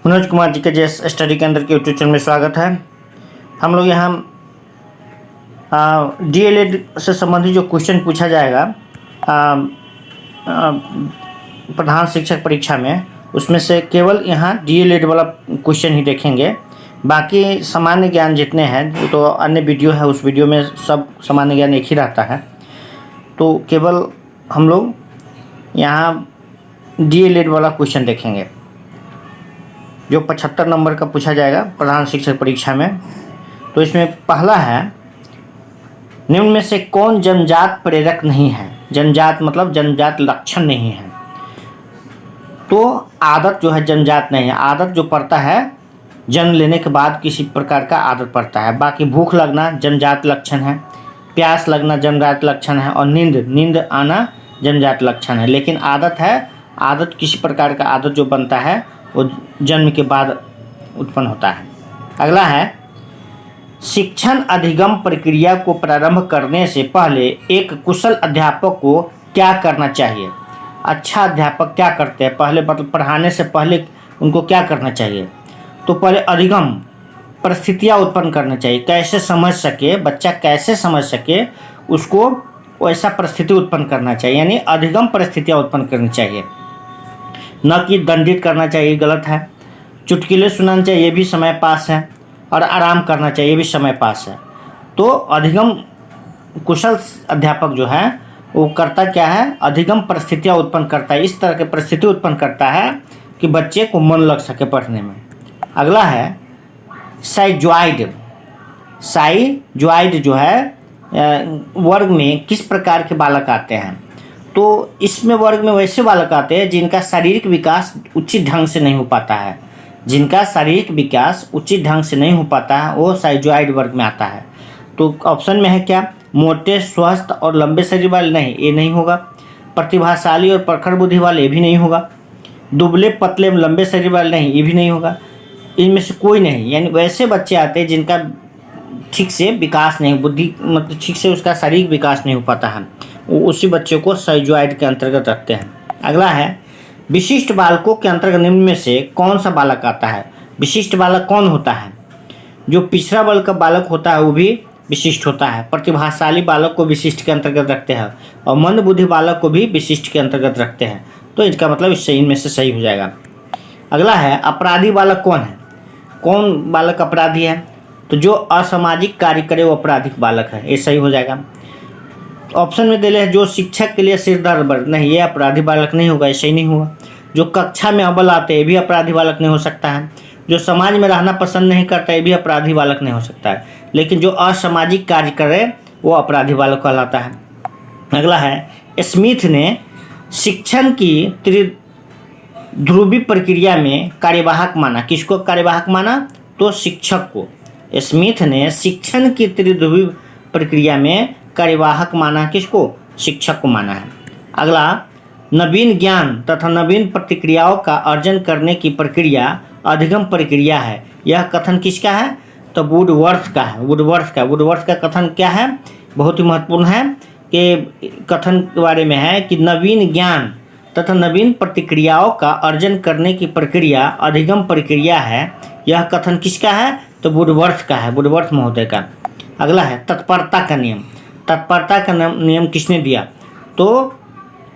मनोज कुमार जी के JS study केंद्र के यूट्यूब चैनल में स्वागत है। हम लोग यहाँ डीएलएड से संबंधित जो क्वेश्चन पूछा जाएगा प्रधान शिक्षक परीक्षा में, उसमें से केवल यहाँ डीएलएड वाला क्वेश्चन ही देखेंगे। बाकी सामान्य ज्ञान जितने हैं वो तो अन्य वीडियो है, उस वीडियो में सब सामान्य ज्ञान एक ही रहता है। तो केवल हम लोग यहाँ डीएलएड वाला क्वेश्चन देखेंगे जो 75 नंबर का पूछा जाएगा प्रधान शिक्षक परीक्षा में। तो इसमें पहला है, निम्न में से कौन जन्मजात प्रेरक नहीं है। जन्मजात मतलब जन्मजात लक्षण नहीं है। तो आदत जो है जन्मजात नहीं है। आदत जो पड़ता है जन्म लेने के बाद किसी प्रकार का आदत पड़ता है। बाकी भूख लगना जन्मजात लक्षण है, प्यास लगना जन्मजात लक्षण है, और नींद आना जन्मजात लक्षण है। लेकिन आदत है, आदत किसी प्रकार का आदत जो बनता है वो जन्म के बाद उत्पन्न होता है। अगला है, शिक्षण अधिगम प्रक्रिया को प्रारंभ करने से पहले एक कुशल अध्यापक को क्या करना चाहिए। अच्छा अध्यापक क्या करते हैं पहले, मतलब पढ़ाने से पहले उनको क्या करना चाहिए। तो पहले अधिगम परिस्थितियाँ उत्पन्न करना चाहिए। कैसे समझ सके बच्चा, कैसे समझ सके उसको वैसा परिस्थिति उत्पन्न करना चाहिए, यानी अधिगम परिस्थितियाँ उत्पन्न करनी चाहिए, न कि दंडित करना चाहिए, गलत है। चुटकुले सुनाना चाहिए, ये भी समय पास है, और आराम करना चाहिए, ये भी समय पास है। तो अधिगम कुशल अध्यापक जो है वो करता क्या है, अधिगम परिस्थितियाँ उत्पन्न करता है। इस तरह की परिस्थिति उत्पन्न करता है कि बच्चे को मन लग सके पढ़ने में। अगला है साइजॉइड। साइजॉइड जो है वर्ग में किस प्रकार के बालक आते हैं। तो इसमें वर्ग में वैसे बालक आते हैं जिनका शारीरिक विकास उचित ढंग से नहीं हो पाता है। जिनका शारीरिक विकास उचित ढंग से नहीं हो पाता है वो साइजॉइड वर्ग में आता है। तो ऑप्शन में है क्या, मोटे स्वस्थ और लंबे शरीर वाले, नहीं ये नहीं होगा। प्रतिभाशाली और प्रखर बुद्धि वाले, ये भी नहीं होगा। दुबले पतले लंबे शरीर वाले, नहीं ये भी नहीं होगा। इनमें से कोई नहीं, यानी वैसे बच्चे आते हैं जिनका ठीक से विकास नहीं, बुद्धि मतलब ठीक से उसका शारीरिक विकास नहीं हो पाता है, उसी बच्चे को साइजॉइड के अंतर्गत रखते हैं। अगला है, विशिष्ट बालकों के अंतर्गत निम्न में से कौन सा बालक आता है। विशिष्ट बालक कौन होता है, जो पिछड़ा वर्ग का बालक होता है वो भी विशिष्ट होता है। प्रतिभाशाली बालक को विशिष्ट के अंतर्गत रखते हैं और मंद बुद्धि बालक को भी विशिष्ट के अंतर्गत रखते हैं। तो इसका मतलब इससे इनमें से सही हो जाएगा। अगला है, अपराधी बालक कौन है। कौन बालक अपराधी है, तो जो असामाजिक कार्य करे वो अपराधिक बालक है, ये सही हो जाएगा। ऑप्शन में दिले है जो शिक्षक के लिए सिरदर्द वर्ग, नहीं ये अपराधी बालक नहीं होगा, ऐसे ही नहीं होगा। जो कक्षा में अव्वल आते हैं ये भी अपराधी बालक नहीं हो सकता है। जो समाज में रहना पसंद नहीं करता ये भी अपराधी बालक नहीं हो सकता है। लेकिन जो असामाजिक कार्य करे वो अपराधी बालक कहलाता है। अगला है, स्मिथ ने शिक्षण की त्रिध्रुवी प्रक्रिया में कार्यवाहक माना। किसको कार्यवाहक माना, तो शिक्षक को। स्मिथ ने शिक्षण की त्रिध्रुवी प्रक्रिया में कार्यवाहक माना, किसको, शिक्षक को माना है। अगला, नवीन ज्ञान तथा नवीन प्रतिक्रियाओं का अर्जन करने की प्रक्रिया अधिगम प्रक्रिया है। यह कथन किसका है, तो वुडवर्थ का है। वुडवर्थ का कथन क्या है, बहुत ही महत्वपूर्ण है कि कथन के बारे में है कि नवीन ज्ञान तथा नवीन प्रतिक्रियाओं का अर्जन करने की प्रक्रिया अधिगम प्रक्रिया है। यह कथन किसका है, तो वुडवर्थ का है, वुडवर्थ महोदय का। अगला है, तत्परता का नियम। तत्परता का नियम किसने दिया, तो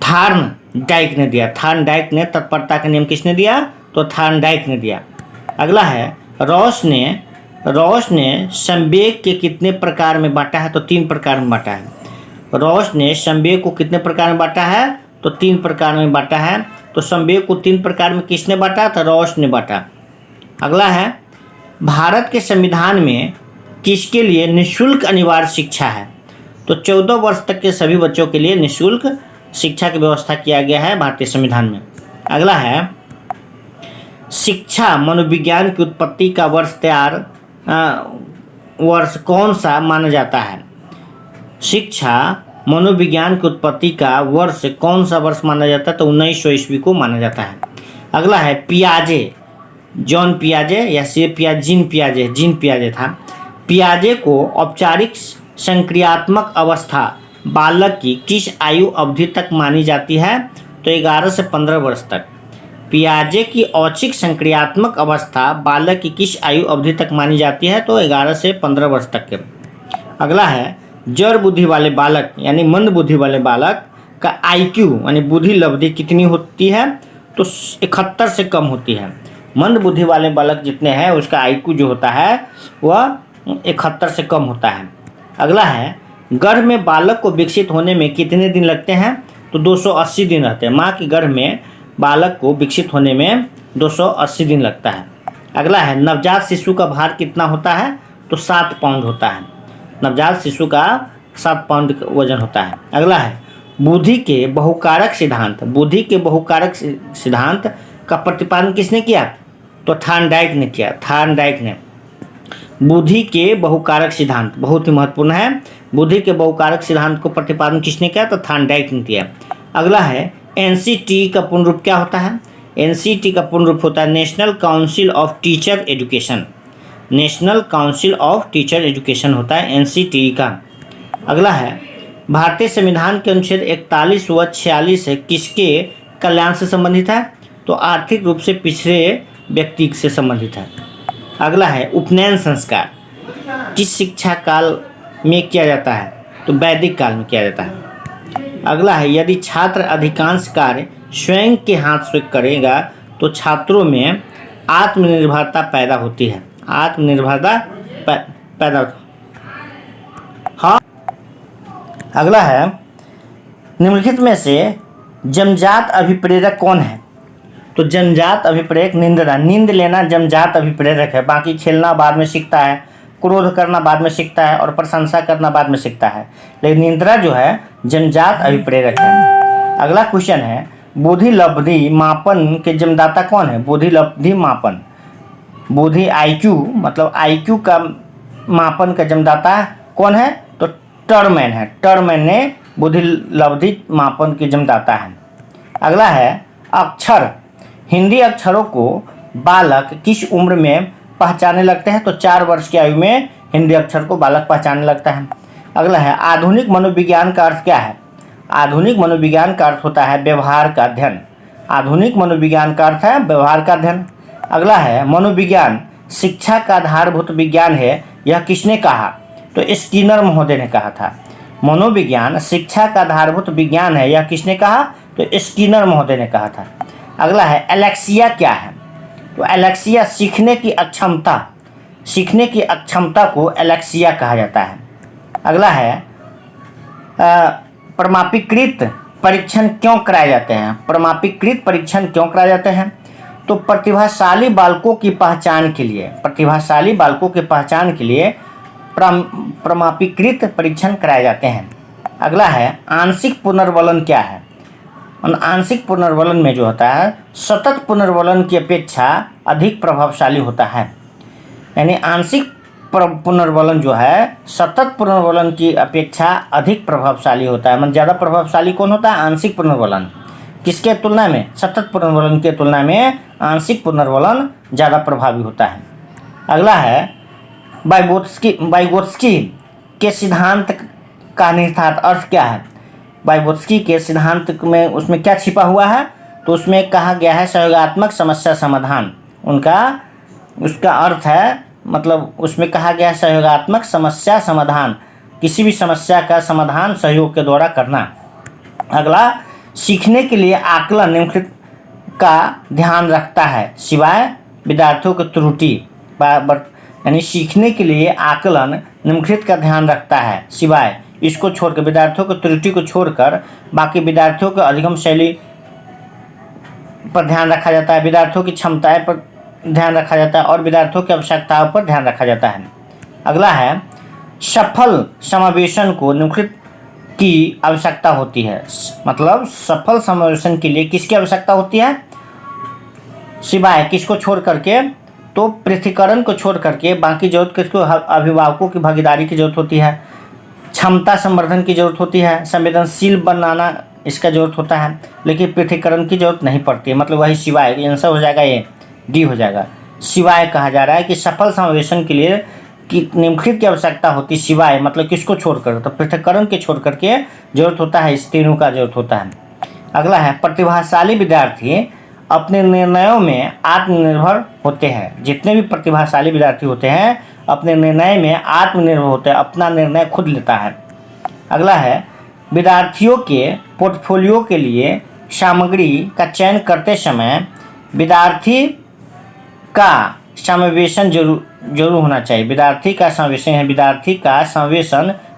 थार्नडाइक ने दिया। थार्नडाइक ने तत्परता का नियम किसने दिया, तो थार्नडाइक ने दिया। अगला है, रॉस ने संवेग के कितने प्रकार में बांटा है, तो 3 प्रकार में बांटा है। रॉस ने संवेग को कितने प्रकार में बांटा है, तो 3 प्रकार में बांटा है। तो संवेग को 3 प्रकार में किसने बांटा, तो रॉस ने बांटा। अगला है, भारत के संविधान में किसके लिए निःशुल्क अनिवार्य शिक्षा है, तो 14 वर्ष तक के सभी बच्चों के लिए निःशुल्क शिक्षा की व्यवस्था किया गया है भारतीय संविधान में। अगला है, शिक्षा मनोविज्ञान की उत्पत्ति का वर्ष कौन सा माना जाता है। शिक्षा मनोविज्ञान की उत्पत्ति का वर्ष कौन सा वर्ष माना जाता है, तो 1900 ईस्वी को माना जाता है। अगला है, पियाजे, जॉन पियाजे या जीन पियाजे था। पियाजे को औपचारिक संक्रियात्मक अवस्था बालक की किस आयु अवधि तक मानी जाती है, तो 11 से 15 वर्ष तक। पियाजे की औचिक संक्रियात्मक अवस्था बालक की किस आयु अवधि तक मानी जाती है? तो 11 से 15 वर्ष तक के। अगला है जड़ बुद्धि वाले बालक यानी मंद बुद्धि वाले बालक का IQ यानी बुद्धि लब्धि कितनी होती है? तो 71 से कम होती है। मंद बुद्धि वाले बालक जितने हैं उसका IQ जो होता है वह 71 से कम होता है। अगला है गर्भ में बालक को विकसित होने में कितने दिन लगते हैं? तो 280 दिन रहते हैं। माँ के गर्भ में बालक को विकसित होने में 280 दिन लगता है। अगला है नवजात शिशु का भार कितना होता है? तो 7 पाउंड होता है। नवजात शिशु का 7 पाउंड वजन होता है। अगला है बुद्धि के बहुकारक सिद्धांत। बुद्धि के बहुकारक सिद्धांत का प्रतिपादन किसने किया? तो थार्नडाइक ने किया। थार्नडाइक ने बुद्धि के बहुकारक सिद्धांत बहुत ही महत्वपूर्ण है। बुद्धि के बहुकारक सिद्धांत को प्रतिपादन किसने किया? तो थार्नडाइक ने किया। अगला है NCT का पूर्ण रूप क्या होता है? NCT का पूर्ण रूप होता है national council of teacher education. National council of teacher education होता है NCT का। अगला है भारतीय संविधान के अनुच्छेद 41 व 46 है किसके कल्याण से संबंधित है? तो आर्थिक रूप से पिछड़े व्यक्ति से संबंधित है। अगला है उपनयन संस्कार किस शिक्षा काल में किया जाता है? तो वैदिक काल में किया जाता है। अगला है यदि छात्र अधिकांश कार्य स्वयं के हाथ से करेगा तो छात्रों में आत्मनिर्भरता पैदा होती है। आत्मनिर्भरता पैदा। हाँ। अगला है निम्नलिखित में से जन्मजात अभिप्रेरक कौन है? तो जन्मजात अभिप्रेरक निंद्रा। नींद लेना जन्मजात अभिप्रेरक है। बाकी खेलना बाद में सीखता है, क्रोध करना बाद में सीखता है और प्रशंसा करना बाद में सीखता है, लेकिन निंद्रा जो है जन्मजात अभिप्रेरक है। अगला क्वेश्चन है बुद्धि लब्धि मापन के जन्मदाता कौन है? बुद्धि लब्धि मापन बुद्धि IQ मतलब IQ का मापन का जन्मदाता कौन है? तो टर्मैन है। टर्मैन ने बुद्धि लब्धि मापन के जन्मदाता है। अगला है अक्षर। हिंदी अक्षरों को बालक किस उम्र में पहचानने लगते हैं? तो 4 वर्ष की आयु में हिंदी अक्षर को बालक पहचानने लगता है। अगला है आधुनिक मनोविज्ञान का अर्थ क्या है? आधुनिक मनोविज्ञान का अर्थ होता है व्यवहार का अध्ययन। आधुनिक मनोविज्ञान का अर्थ है व्यवहार का अध्ययन। अगला है मनोविज्ञान शिक्षा का आधारभूत विज्ञान है, यह किसने कहा? तो स्किनर महोदय ने कहा था। मनोविज्ञान शिक्षा का आधारभूत विज्ञान है, यह किसने कहा? तो स्किनर महोदय ने कहा था। अगला है एलेक्सिया क्या है? तो एलेक्सिया सीखने की अक्षमता। सीखने की अक्षमता को एलेक्सिया कहा जाता है। अगला है प्रमापीकृत परीक्षण क्यों कराए जाते हैं? प्रमापीकृत परीक्षण क्यों कराए जाते हैं? तो प्रतिभाशाली बालकों की पहचान के लिए। प्रतिभाशाली बालकों की पहचान के लिए प्रमापीकृत परीक्षण कराए जाते हैं। अगला है आंशिक पुनर्वलन क्या है? आंशिक पुनर्वलन में जो होता है सतत पुनर्वलन की अपेक्षा अधिक प्रभावशाली होता है। यानी आंशिक पुनर्वलन जो है सतत पुनर्वलन की अपेक्षा अधिक प्रभावशाली होता है। मतलब ज़्यादा प्रभावशाली कौन होता है? आंशिक पुनर्वलन। किसके तुलना में? सतत पुनर्वलन के तुलना में आंशिक पुनर्वलन ज़्यादा प्रभावी होता है। अगला है वाइगोत्स्की के सिद्धांत का निहितार्थ अर्थ क्या है? वाइगोत्स्की के सिद्धांत में उसमें क्या छिपा हुआ है? तो उसमें कहा गया है सहयोगात्मक समस्या समाधान। उसका अर्थ है मतलब उसमें कहा गया है सहयोगात्मक समस्या समाधान, किसी भी समस्या का समाधान सहयोग के द्वारा करना। अगला सीखने के लिए आकलन निम्नलिखित का ध्यान रखता है सिवाय विद्यार्थियों की त्रुटि। यानी सीखने के लिए आकलन निम्नलिखित का ध्यान रखता है सिवाय इसको छोड़कर, विद्यार्थियों की त्रुटि को छोड़कर बाकी विद्यार्थियों के अधिगम शैली पर ध्यान रखा जाता है, विद्यार्थियों की क्षमताएं पर ध्यान रखा जाता है और विद्यार्थियों की आवश्यकताओं पर ध्यान रखा जाता है। अगला है सफल समावेशन को निम्नलिखित की आवश्यकता होती है। मतलब सफल समावेशन के लिए किसकी आवश्यकता होती है? सिवाय किसको छोड़ करके? तो पृथक्करण को छोड़ करके बाकी जरूरत किसको? अभिभावकों की भागीदारी की जरूरत होती है, क्षमता संवर्धन की जरूरत होती है, संवेदनशील बनाना इसका जरूरत होता है, लेकिन पृथक्करण की जरूरत नहीं पड़ती है। मतलब वही सिवाय आंसर हो जाएगा, ये डी हो जाएगा। सिवाय कहा जा रहा है कि सफल समावेशन के लिए कि निम्नलिखित की आवश्यकता होती है सिवाय मतलब किसको छोड़कर? तो पृथक्करण के छोड़ करके जरूरत होता है, इस तीनों का जरूरत होता है। अगला है प्रतिभाशाली विद्यार्थी अपने निर्णयों में आत्मनिर्भर होते हैं। जितने भी प्रतिभाशाली विद्यार्थी होते हैं अपने निर्णय में आत्मनिर्भर होते हैं, अपना निर्णय खुद लेता है। अगला है, विद्यार्थियों के पोर्टफोलियो के लिए सामग्री का चयन करते समय विद्यार्थी का समावेशन जरूर होना चाहिए। विद्यार्थी का समावेशन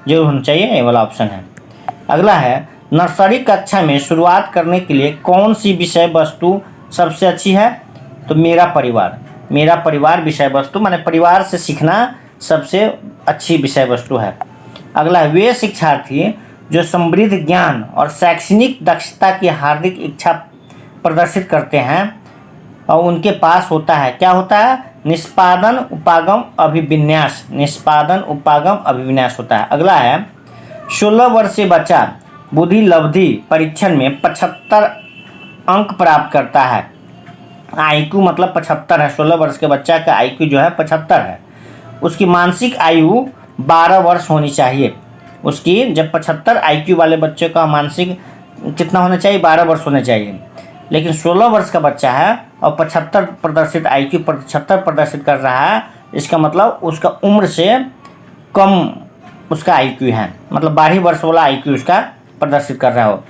जरूर होना चाहिए, ये वाला ऑप्शन है। अगला है, नर्सरी कक्षा में शुरुआत करने के लिए कौन सी विषय वस्तु सबसे अच्छी है? तो मेरा परिवार विषय वस्तु, माने परिवार से सीखना सबसे अच्छी विषय वस्तु है। अगला है, वे शिक्षार्थी जो समृद्ध ज्ञान और शैक्षणिक दक्षता की हार्दिक इच्छा प्रदर्शित करते हैं और उनके पास होता है, क्या होता है? निष्पादन उपागम अभिविन्यास होता है। अगला है, 16 वर्षीय बच्चा बुद्धि लब्धि परीक्षण में 75 अंक प्राप्त करता है। IQ मतलब 75 है, 16 वर्ष के बच्चा का IQ जो है 75 है। उसकी मानसिक आयु 12 वर्ष होनी चाहिए। उसकी जब 75 IQ वाले बच्चे का मानसिक कितना होना चाहिए? 12 वर्ष होना चाहिए। लेकिन 16 वर्ष का बच्चा है और 75 प्रदर्शित IQ 75 प्रदर्शित कर रहा है, इसका मतलब उसका उम्र से कम उसका IQ है, मतलब 12 वर्ष वाला IQ उसका प्रदर्शित कर रहा हो।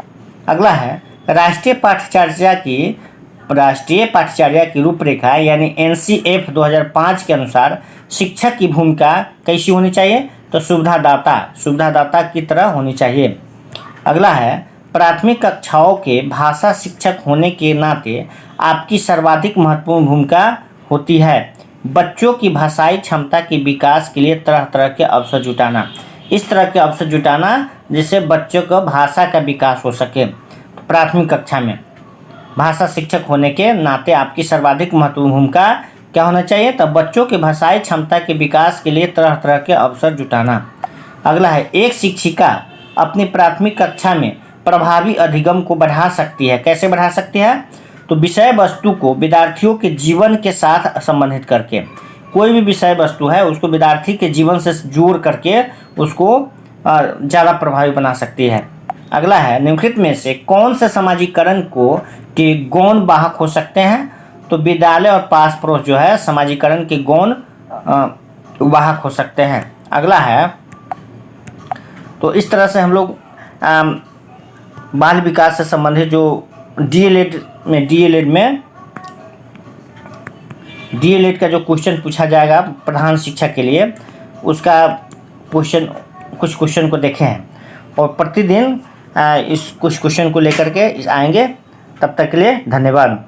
अगला है, राष्ट्रीय पाठ्यचर्या की रूपरेखा यानी NCF 2005 के अनुसार शिक्षक की भूमिका कैसी होनी चाहिए? तो सुविधादाता की तरह होनी चाहिए। अगला है, प्राथमिक कक्षाओं के भाषा शिक्षक होने के नाते आपकी सर्वाधिक महत्वपूर्ण भूमिका होती है बच्चों की भाषाई क्षमता के विकास के लिए तरह तरह के अवसर जुटाना। इस तरह के अवसर जुटाना जिससे बच्चों को भाषा का विकास हो सके। प्राथमिक कक्षा में भाषा शिक्षक होने के नाते आपकी सर्वाधिक महत्वपूर्ण भूमिका क्या होना चाहिए? तब बच्चों के भाषाई क्षमता के विकास के लिए तरह तरह के अवसर जुटाना। अगला है, एक शिक्षिका अपनी प्राथमिक कक्षा में प्रभावी अधिगम को बढ़ा सकती है। कैसे बढ़ा सकती है? तो विषय वस्तु को विद्यार्थियों के जीवन के साथ संबंधित करके, कोई भी विषय वस्तु है उसको विद्यार्थी के जीवन से जोड़ करके उसको ज़्यादा प्रभावी बना सकती है। अगला है, निम्नलिखित में से कौन से समाजीकरण के गौण वाहक हो सकते हैं? तो विद्यालय और पास पड़ोस जो है समाजीकरण के गौण वाहक हो सकते हैं। अगला है, तो इस तरह से हम लोग बाल विकास से संबंधित जो डीएलएड का जो क्वेश्चन पूछा जाएगा प्रधान शिक्षक के लिए, उसका कुछ क्वेश्चन को देखे हैं और प्रतिदिन इस कुछ क्वेश्चन को लेकर के आएंगे। तब तक के लिए धन्यवाद।